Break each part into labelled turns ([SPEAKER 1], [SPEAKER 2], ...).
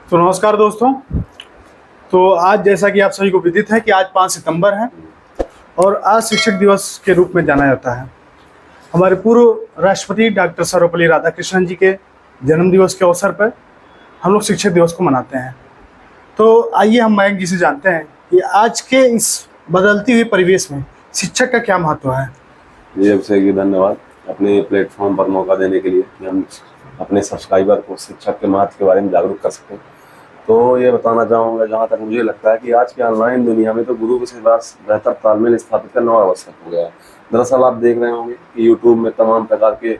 [SPEAKER 1] तो नमस्कार दोस्तों। तो आज जैसा कि आप सभी को विदित है कि आज 5 सितंबर है और आज शिक्षक दिवस के रूप में जाना जाता है। हमारे पूर्व राष्ट्रपति डॉक्टर सर्वपल्ली राधाकृष्णन जी के जन्म दिवस के अवसर पर हम लोग शिक्षक दिवस को मनाते हैं। तो आइए हम मयंक जी से जानते हैं कि आज के इस बदलती हुई परिवेश में शिक्षक का क्या महत्व है।
[SPEAKER 2] जी अभिषेक जी, धन्यवाद अपने प्लेटफॉर्म पर मौका देने के लिए कि हम अपने सब्सक्राइबर को शिक्षक के महत्व के बारे में जागरूक कर सकें। तो ये बताना चाहूँगा, जहाँ तक मुझे लगता है कि आज की ऑनलाइन दुनिया में तो गुरु के साथ बेहतर तालमेल स्थापित करना और आवश्यक हो गया है। दरअसल आप देख रहे होंगे कि यूट्यूब में तमाम प्रकार के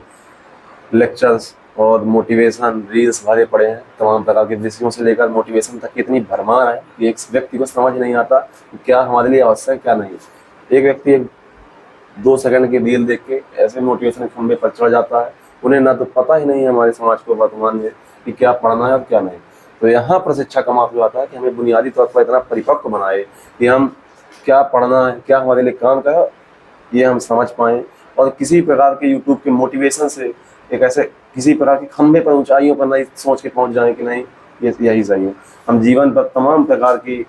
[SPEAKER 2] लेक्चर्स और मोटिवेशन रील्स भरे पड़े हैं। तमाम प्रकार के विषयों से लेकर मोटिवेशन तक की इतनी भरमार है कि एक व्यक्ति को समझ नहीं आता कि क्या हमारे लिए आवश्यक है क्या नहीं। एक व्यक्ति 2 सेकंड की रील देख के ऐसे मोटिवेशन के खंभे पर चढ़ जाता है, उन्हें ना तो पता ही नहीं है हमारे समाज को वर्तमान में कि क्या पढ़ना है और क्या नहीं। तो यहाँ पर शिक्षा का महत्व आता है कि हमें बुनियादी तौर पर इतना परिपक्व बनाए कि हम क्या पढ़ना है, क्या हमारे लिए काम का है, ये हम समझ पाएँ। और किसी प्रकार के यूट्यूब के मोटिवेशन से एक ऐसे किसी प्रकार के खंभे पर ऊंचाइयों पर नहीं सोच के पहुँच जाए कि नहीं ये यही सही है। हम जीवन पर तमाम प्रकार की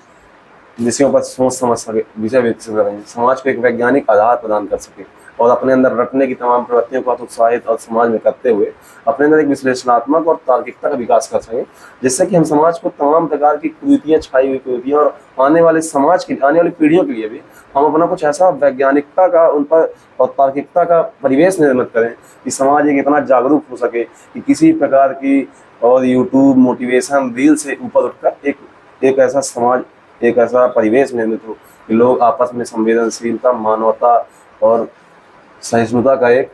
[SPEAKER 2] विषयों पर सोच समझ सके, विषय विकसित करें, समाज को एक वैज्ञानिक आधार प्रदान कर सके और अपने अंदर रटने की तमाम प्रवृत्तियों को उत्साहित और समाज में करते हुए अपने अंदर एक विश्लेषणात्मक और तार्किकता का विकास कर सके, जिससे कि हम समाज को तमाम प्रकार की कुरीतियाँ, छाई हुई कुरीतियाँ और आने वाले समाज की आने वाली पीढ़ियों के लिए भी हम अपना कुछ ऐसा वैज्ञानिकता का उन पर और तार्किकता का परिवेश निर्मित करें कि समाज एक इतना जागरूक हो सके कि किसी प्रकार की और यूट्यूब मोटिवेशन रील से ऊपर उठकर एक ऐसा समाज, एक ऐसा परिवेश निर्मित हो कि लोग आपस में संवेदनशीलता, मानवता और सहिष्णुता का एक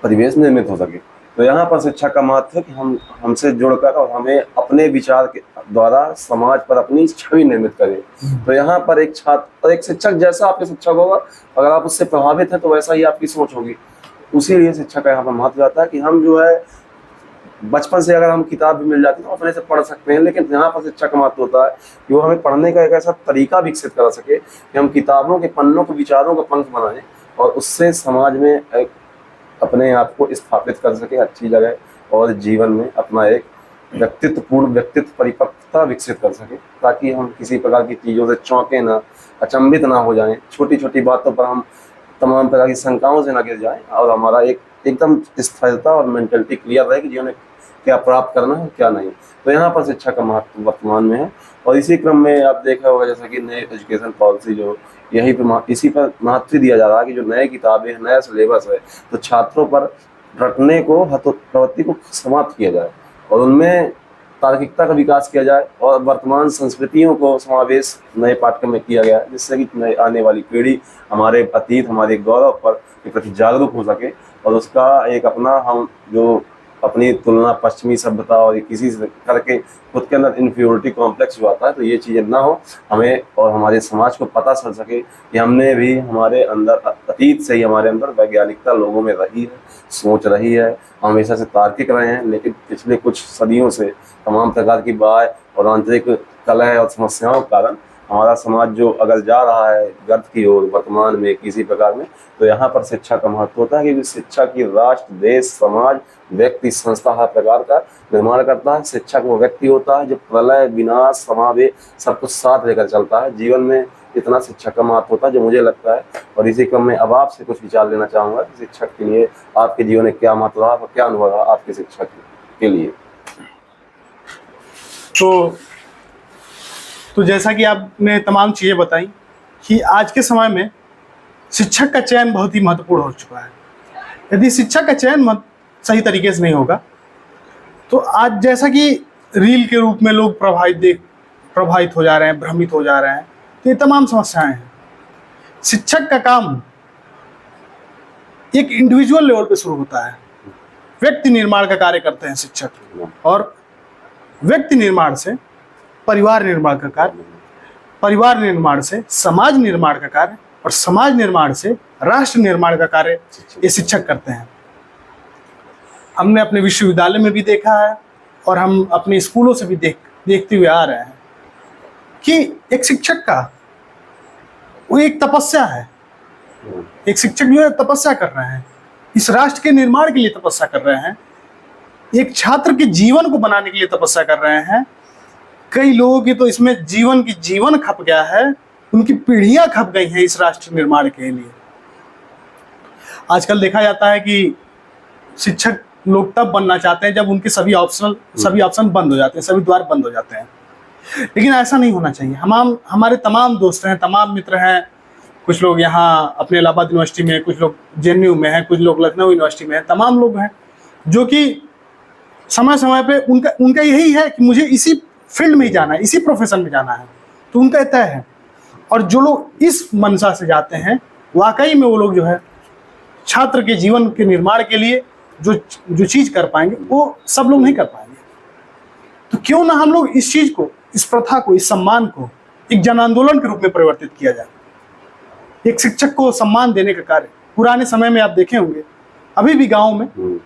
[SPEAKER 2] परिवेश निर्मित हो सके। तो यहाँ पर शिक्षा का महत्व है कि हम हमसे जुड़कर और हमें अपने विचार के द्वारा समाज पर अपनी छवि निर्मित करें। तो यहाँ पर एक छात्र और एक शिक्षक जैसा आपके शिक्षक होगा, अगर आप उससे प्रभावित हैं तो वैसा ही आपकी सोच होगी। उसी लिए शिक्षा का यहाँ पर महत्व आता है कि हम जो है बचपन से अगर हम किताब भी मिल जाती है तो अपने से पढ़ सकते हैं, लेकिन यहाँ पर शिक्षा का महत्व होता है कि वो हमें पढ़ने का एक ऐसा तरीका विकसित करा सके कि हम किताबों के पन्नों को विचारों का पंख बनाएं और उससे समाज में एक अपने आप को स्थापित कर सके अच्छी जगह, और जीवन में अपना एक व्यक्तित्व परिपक्वता विकसित कर सके, ताकि हम किसी प्रकार की चीज़ों से चौंके ना, अचंभित ना हो जाएं, छोटी छोटी बातों पर हम तमाम प्रकार की शंकाओं से ना गिर जाएं और हमारा एकदम स्थिरता और मेंटलिटी क्लियर रहे कि जीवन में क्या प्राप्त करना है क्या नहीं। तो यहाँ पर शिक्षा का महत्व वर्तमान में है। और इसी क्रम में आप देखा होगा जैसा कि नई एजुकेशन पॉलिसी जो यही पर इसी पर महत्व दिया जा रहा है कि जो नए किताबें, नया सिलेबस है, तो छात्रों पर रटने को, प्रवृत्ति को समाप्त किया जाए और उनमें तार्किकता का विकास किया जाए और वर्तमान संस्कृतियों को समावेश नए पाठ्यक्रम में किया गया है, जिससे कि नई आने वाली पीढ़ी हमारे अतीत, हमारे गौरव पर के प्रति जागरूक हो सके और उसका एक अपना हम जो अपनी तुलना पश्चिमी सभ्यता और किसी से करके खुद के अंदर इन्फीरियरिटी कॉम्प्लेक्स जो आता है, तो ये चीज़ें ना हो, हमें और हमारे समाज को पता चल सके कि हमने भी हमारे अंदर अतीत से ही हमारे अंदर वैज्ञानिकता लोगों में रही है, सोच रही है, हमेशा से तार्किक रहे हैं, लेकिन पिछले कुछ सदियों से तमाम प्रकार की बात और आंतरिक कलह और समस्याओं के कारण हमारा समाज जो अगर जा रहा है गर्त की ओर वर्तमान में किसी प्रकार में, तो यहाँ पर शिक्षा का महत्व होता है कि शिक्षा की राष्ट्र, देश, समाज, व्यक्ति, संस्था हर प्रकार का निर्माण करता है। शिक्षक वो व्यक्ति होता है जो प्रलय, विनाश, समावेश सब कुछ साथ लेकर चलता है। जीवन में इतना शिक्षा का महत्व होता है जो मुझे लगता है। और इसी क्रम में अब आपसे कुछ विचार लेना चाहूँगा कि शिक्षक के लिए आपके जीवन में क्या महत्व रहा और क्या अनुभव रहा आपके शिक्षक के लिए।
[SPEAKER 1] तो जैसा कि आपने तमाम चीज़ें बताई कि आज के समय में शिक्षक का चयन बहुत ही महत्वपूर्ण हो चुका है। यदि शिक्षक का चयन सही तरीके से नहीं होगा तो आज जैसा कि रील के रूप में लोग प्रभावित हो जा रहे हैं, भ्रमित हो जा रहे हैं, तो ये तमाम समस्याएं हैं। शिक्षक का काम एक इंडिविजुअल लेवल पे शुरू होता है। व्यक्ति निर्माण का कार्य करते हैं शिक्षक, और व्यक्ति निर्माण से परिवार निर्माण का कार्य, परिवार निर्माण से समाज निर्माण का कार्य, और समाज निर्माण से राष्ट्र निर्माण का कार्य ये शिक्षक करते हैं। हमने अपने विश्वविद्यालय में भी देखा है और हम अपने स्कूलों से भी देखते हुए आ रहे हैं कि एक शिक्षक का वो एक तपस्या है। एक शिक्षक जो है तपस्या कर रहे हैं, इस राष्ट्र के निर्माण के लिए तपस्या कर रहे हैं। एक छात्र के जीवन को बनाने के लिए तपस्या कर रहे हैं। कई लोगों की तो इसमें जीवन खप गया है, उनकी पीढ़ियां खप गई हैं इस राष्ट्र निर्माण के लिए। आजकल देखा जाता है कि शिक्षक लोग तब बनना चाहते हैं जब उनके सभी ऑप्शन बंद हो जाते हैं, सभी द्वार बंद हो जाते हैं। लेकिन ऐसा नहीं होना चाहिए। हमारे तमाम दोस्त हैं, तमाम मित्र हैं, कुछ लोग यहाँ अपने इलाहाबाद यूनिवर्सिटी में, कुछ लोग JNU में हैं, कुछ लोग लखनऊ यूनिवर्सिटी में हैं, तमाम लोग हैं जो कि समय समय पे उनका यही है कि मुझे इसी फील्ड में ही जाना है, इसी प्रोफेशन में जाना है, तो उनका तय है। और जो लोग इस मनसा से जाते हैं, वाकई में वो लोग जो है छात्र के जीवन के निर्माण के लिए जो चीज़ कर पाएंगे वो सब लोग नहीं कर पाएंगे। तो क्यों ना हम लोग इस चीज़ को, इस प्रथा को, इस सम्मान को एक जन आंदोलन के रूप में परिवर्तित किया जाए। एक शिक्षक को सम्मान देने का कार्य पुराने समय में आप देखे होंगे, अभी भी गाँव में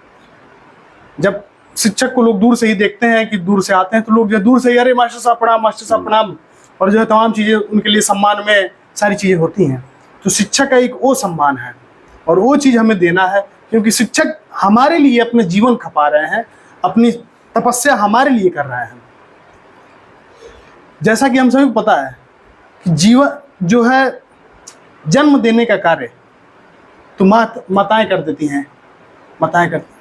[SPEAKER 1] जब शिक्षक को लोग दूर से ही देखते हैं कि दूर से आते हैं, तो लोग जो दूर से ही अरे मास्टर साहब प्रणाम, मास्टर साहब प्रणाम, और जो है तमाम चीज़ें उनके लिए सम्मान में सारी चीज़ें होती हैं। तो शिक्षक का एक वो सम्मान है और वो चीज़ हमें देना है, क्योंकि शिक्षक हमारे लिए अपने जीवन खपा रहे हैं, अपनी तपस्या हमारे लिए कर रहे हैं। जैसा कि हम सभी को पता है कि जीवन जो है जन्म देने का कार्य तो माताएं कर देती हैं, माताएं करती हैं,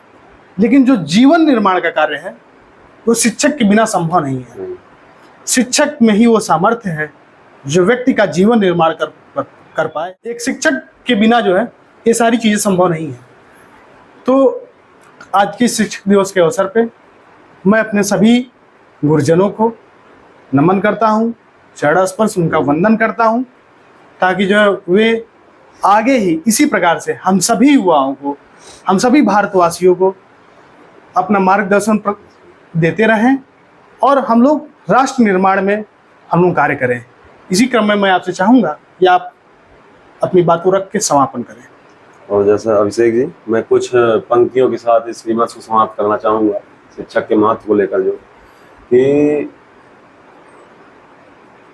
[SPEAKER 1] लेकिन जो जीवन निर्माण का कार्य है वो शिक्षक के बिना संभव नहीं है। शिक्षक में ही वो सामर्थ्य है जो व्यक्ति का जीवन निर्माण कर पाए। एक शिक्षक के बिना जो है ये सारी चीज़ें संभव नहीं है। तो आज के शिक्षक दिवस के अवसर पे मैं अपने सभी गुरुजनों को नमन करता हूँ, चरण स्पर्श उनका वंदन करता हूँ, ताकि जो है वे आगे ही इसी प्रकार से हम सभी युवाओं को, हम सभी भारतवासियों को अपना मार्गदर्शन देते रहें और हम लोग राष्ट्र निर्माण में हम लोग कार्य करें। इसी क्रम में मैं आपसे चाहूँगा कि आप अपनी बात को रख के समापन करें।
[SPEAKER 2] और जैसा अभिषेक जी, मैं कुछ पंक्तियों के साथ इस विमर्श को समाप्त करना चाहूँगा शिक्षक के महत्व को लेकर, जो कि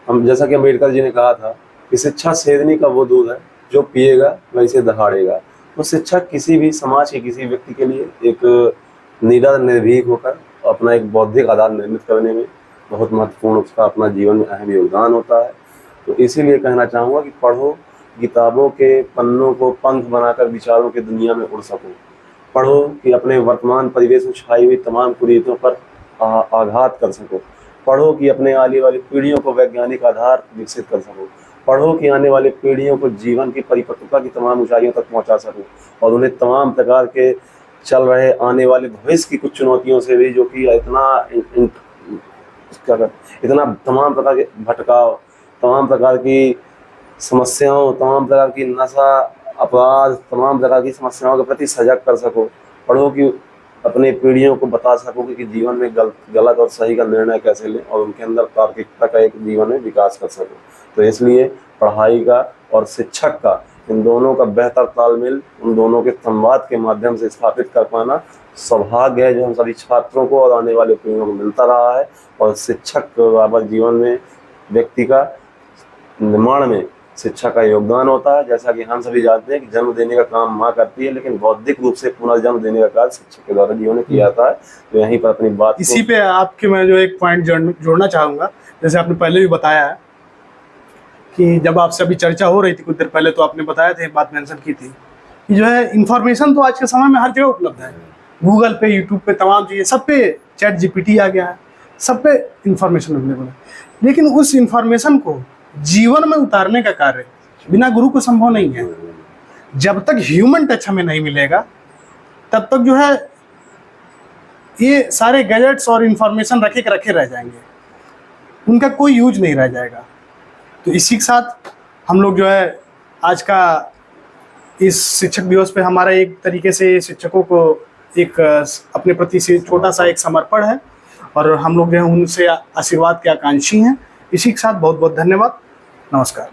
[SPEAKER 2] हम जैसा कि अम्बेडकर जी ने कहा था कि शिक्षा सेधनी का वो दूध है जो पिएगा वैसे दहाड़ेगा। तो शिक्षक किसी भी समाज के किसी व्यक्ति के लिए एक निडर निर्भीक होकर अपना एक बौद्धिक आधार निर्मित करने में बहुत महत्वपूर्ण उसका अपना जीवन में अहम योगदान होता है। तो इसीलिए कहना चाहूँगा कि पढ़ो, किताबों के पन्नों को पंख बनाकर विचारों की दुनिया में उड़ सको। पढ़ो कि अपने वर्तमान परिवेश में छाई हुई तमाम कुरीतियों पर आघात कर सको। पढ़ो कि अपने आने वाली पीढ़ियों को वैज्ञानिक आधार विकसित कर सको। पढ़ो कि आने वाली पीढ़ियों को जीवन की परिपक्वता की तमाम ऊंचाइयों तक पहुंचा सको और उन्हें तमाम प्रकार के चल रहे आने वाले भविष्य की कुछ चुनौतियों से भी, जो कि इतना तमाम प्रकार के भटकाव, तमाम प्रकार की समस्याओं, तमाम प्रकार की नशा, अपराध, तमाम प्रकार की समस्याओं के प्रति सजग कर सको। पढ़ो कि अपने पीढ़ियों को बता सको कि जीवन में गलत और सही का निर्णय कैसे लें और उनके अंदर तार्किकता का एक जीवन में विकास कर सको। तो इसलिए पढ़ाई का और शिक्षक का, इन दोनों का बेहतर तालमेल, उन दोनों के संवाद के माध्यम से स्थापित कर पाना सौभाग्य है जो हम सभी छात्रों को और आने वाले पीढ़ियों को मिलता रहा है। और शिक्षक के बराबर जीवन में व्यक्ति का निर्माण में शिक्षा का योगदान होता है। जैसा कि हम सभी जानते हैं कि जन्म देने का काम माँ करती है, लेकिन बौद्धिक रूप से पुनर्जन्म देने का कार्य शिक्षक के द्वारा जीवन में किया जाता है। तो यहीं पर अपनी बात
[SPEAKER 1] इसी पे आपके मैं जो एक पॉइंट जोड़ना चाहूँगा, जैसे आपने पहले भी बताया है कि जब आपसे अभी चर्चा हो रही थी कुछ देर पहले, तो आपने बताया था, एक बात मेंशन की थी कि जो है इन्फॉर्मेशन तो आज के समय में हर जगह उपलब्ध है। गूगल पे, यूट्यूब पे, तमाम चीज़ें, सब पे चैट GPT आ गया है, सब पे इंफॉर्मेशन अवेलेबल है। लेकिन उस इंफॉर्मेशन को जीवन में उतारने का कार्य बिना गुरु को संभव नहीं है। जब तक ह्यूमन टच हमें नहीं मिलेगा तब तक जो है ये सारे गैजेट्स और इंफॉर्मेशन रखे रह जाएंगे, उनका कोई यूज नहीं रह जाएगा। तो इसी के साथ हम लोग जो है आज का इस शिक्षक दिवस पे हमारा एक तरीके से शिक्षकों को एक अपने प्रति से छोटा सा एक समर्पण है और हम लोग जो है उनसे आशीर्वाद के आकांक्षी हैं। इसी के साथ बहुत बहुत धन्यवाद। नमस्कार।